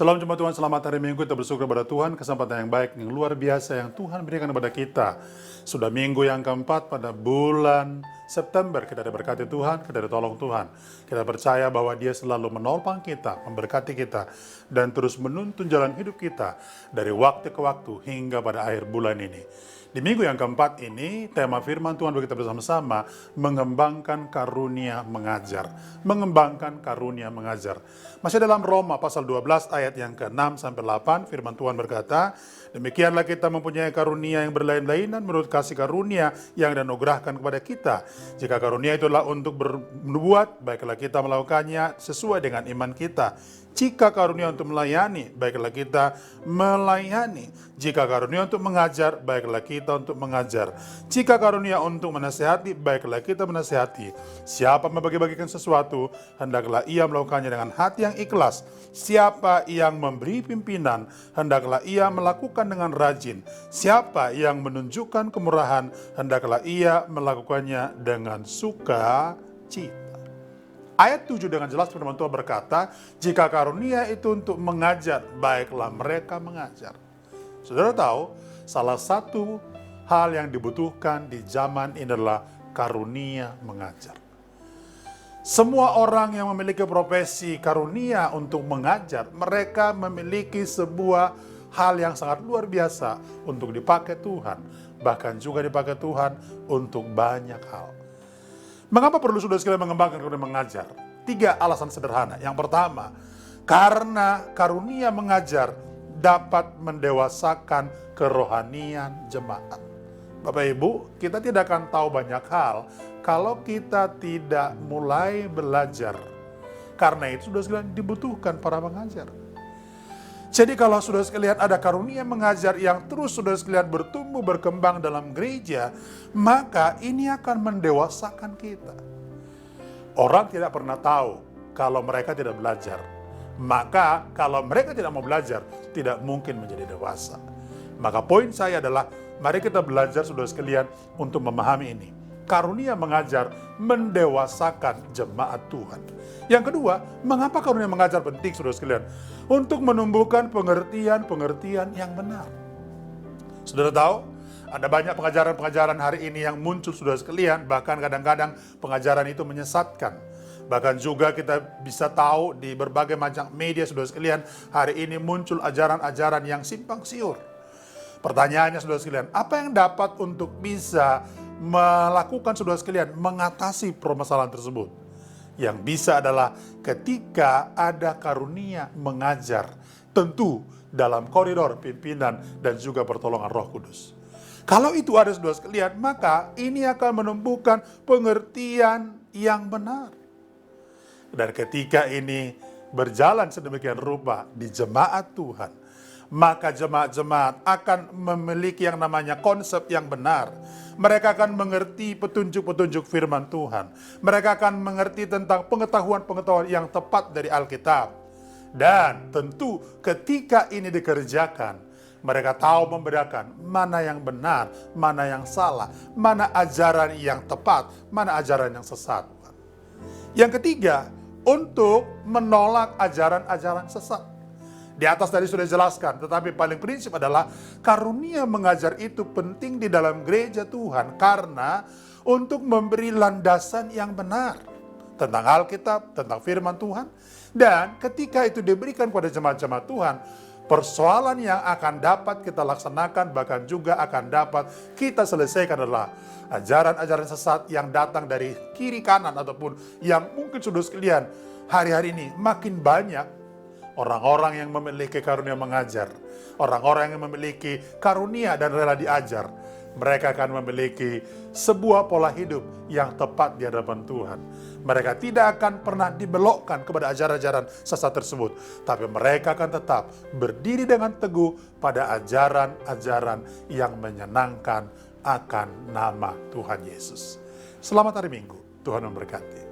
Selamat Jumpa Tuhan, selamat hari Minggu. Kita bersyukur kepada Tuhan, kesempatan yang baik, yang luar biasa yang Tuhan berikan kepada kita. Sudah minggu yang keempat pada bulan September, kita diberkati Tuhan, kita ditolong Tuhan. Kita percaya bahwa Dia selalu menopang kita, memberkati kita, dan terus menuntun jalan hidup kita dari waktu ke waktu hingga pada akhir bulan ini. Di minggu yang keempat ini, tema firman Tuhan bagi kita bersama-sama, mengembangkan karunia mengajar. Mengembangkan karunia mengajar. Masih dalam Roma pasal 12 ayat yang ke-6 sampai 8, firman Tuhan berkata, demikianlah kita mempunyai karunia yang berlain-lainan menurut kasih karunia yang dianugerahkan kepada kita. Jika karunia itulah untuk bernubuat, baiklah kita melakukannya sesuai dengan iman kita. Jika karunia untuk melayani, baiklah kita melayani. Jika karunia untuk mengajar, baiklah kita untuk mengajar. Jika karunia untuk menasihati, baiklah kita menasihati. Siapa membagi-bagikan sesuatu, hendaklah ia melakukannya dengan hati yang ikhlas. Siapa yang memberi pimpinan, hendaklah ia melakukan dengan rajin. Siapa yang menunjukkan kemurahan, hendaklah ia melakukannya dengan sukacita. Ayat 7 dengan jelas firman Tuhan berkata, jika karunia itu untuk mengajar, baiklah mereka mengajar. Saudara tahu, salah satu hal yang dibutuhkan di zaman ini adalah karunia mengajar. Semua orang yang memiliki profesi karunia untuk mengajar, mereka memiliki sebuah hal yang sangat luar biasa untuk dipakai Tuhan. Bahkan juga dipakai Tuhan untuk banyak hal. Mengapa perlu saudara sekalian mengembangkan karunia mengajar? 3 alasan sederhana. Yang pertama, karena karunia mengajar dapat mendewasakan kerohanian jemaat. Bapak Ibu, kita tidak akan tahu banyak hal kalau kita tidak mulai belajar. Karena itu saudara sekalian dibutuhkan para pengajar. Jadi kalau saudara sekalian ada karunia mengajar yang terus saudara sekalian bertumbuh berkembang dalam gereja, maka ini akan mendewasakan kita. Orang tidak pernah tahu kalau mereka tidak belajar. Maka kalau mereka tidak mau belajar, tidak mungkin menjadi dewasa. Maka poin saya adalah, mari kita belajar saudara sekalian untuk memahami ini. Karunia mengajar mendewasakan jemaat Tuhan. Yang kedua, mengapa karunia mengajar penting saudara sekalian? Untuk menumbuhkan pengertian-pengertian yang benar. Saudara tahu, ada banyak pengajaran-pengajaran hari ini yang muncul saudara sekalian, bahkan kadang-kadang pengajaran itu menyesatkan. Bahkan juga kita bisa tahu di berbagai macam media saudara sekalian, hari ini muncul ajaran-ajaran yang simpang siur. Pertanyaannya saudara sekalian, apa yang dapat untuk bisa melakukan saudara sekalian mengatasi permasalahan tersebut? Yang bisa adalah ketika ada karunia mengajar, tentu dalam koridor pimpinan dan juga pertolongan Roh Kudus. Kalau itu ada saudara sekalian, maka ini akan menumbuhkan pengertian yang benar. Dan ketika ini berjalan sedemikian rupa di jemaat Tuhan, maka jemaat-jemaat akan memiliki yang namanya konsep yang benar. Mereka akan mengerti petunjuk-petunjuk firman Tuhan. Mereka akan mengerti tentang pengetahuan-pengetahuan yang tepat dari Alkitab. Dan tentu ketika ini dikerjakan, mereka tahu membedakan mana yang benar, mana yang salah, mana ajaran yang tepat, mana ajaran yang sesat. Yang ketiga, untuk menolak ajaran-ajaran sesat. Di atas tadi sudah dijelaskan, tetapi paling prinsip adalah karunia mengajar itu penting di dalam gereja Tuhan karena untuk memberi landasan yang benar tentang Alkitab, tentang firman Tuhan. Dan ketika itu diberikan kepada jemaat-jemaat Tuhan, persoalan yang akan dapat kita laksanakan, bahkan juga akan dapat kita selesaikan adalah ajaran-ajaran sesat yang datang dari kiri kanan ataupun yang mungkin saudara sekalian hari-hari ini makin banyak. Orang-orang yang memiliki karunia mengajar, orang-orang yang memiliki karunia dan rela diajar, mereka akan memiliki sebuah pola hidup yang tepat di hadapan Tuhan. Mereka tidak akan pernah dibelokkan kepada ajaran-ajaran sesat tersebut, tapi mereka akan tetap berdiri dengan teguh pada ajaran-ajaran yang menyenangkan akan nama Tuhan Yesus. Selamat hari Minggu, Tuhan memberkati.